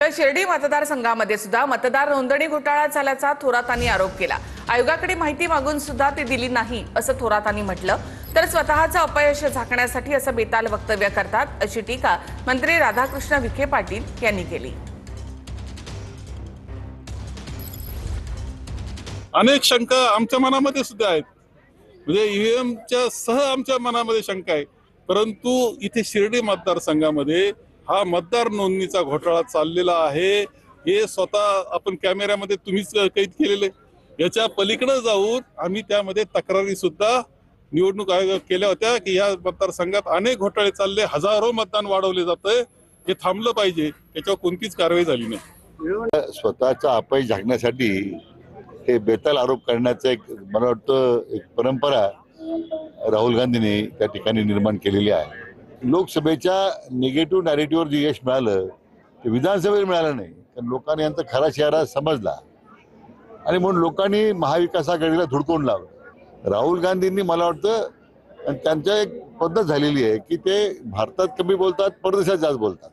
तर शिर्डी मतदारसंघामध्ये सुद्धा मतदार नोंदणी घोटाळा झाल्याचा थोरातांनी आरोप केला। आयोगाकडे माहिती मागून सुद्धा ती दिली नाही असं थोरातांनी म्हटलं। तर स्वतःचं अपयश झाकण्यासाठी असं बेताल वक्तव्य करतात अशी टीका मंत्री राधाकृष्ण विखे पाटील यांनी केली। अनेक शंका आमच्या मनामध्ये सुद्धा आहेत, म्हणजे ईव्हीएमच्या सह आमच्या मनामध्ये शंका आहे। परंतु इथे शिर्डी मतदारसंघामध्ये हा मतदार नोंदणीचा घोटाळा चाललेला आहे हे स्वतः आपण कॅमेऱ्यामध्ये तुम्हीच कैद केलेले। याच्या पलीकडे जाऊन आम्ही त्यामध्ये तक्रारी सुद्धा निवडणूक आयोग केल्या होत्या की या मतदारसंघात अनेक घोटाळे चालले, हजारो मतदान वाढवले जातंय, हे थांबलं पाहिजे। त्याच्यावर कोणतीच कारवाई झाली नाही। स्वतःचा अपयश झाकण्यासाठी हे बेताल आरोप करण्याचं एक मला वाटतं एक परंपरा राहुल गांधींनी त्या ठिकाणी निर्माण केलेली आहे। लोकसभेच्या निगेटिव्ह नॅरेटिव्हवर जे यश मिळालं ते विधानसभेत मिळालं नाही, कारण लोकांनी यांचा खरा चेहरा समजला आणि म्हणून लोकांनी महाविकास आघाडीला धुडकून लावलं। राहुल गांधींनी मला वाटतं त्यांच्या एक पद्धत झालेली आहे की ते भारतात कमी बोलतात, परदेशात जास्त बोलतात।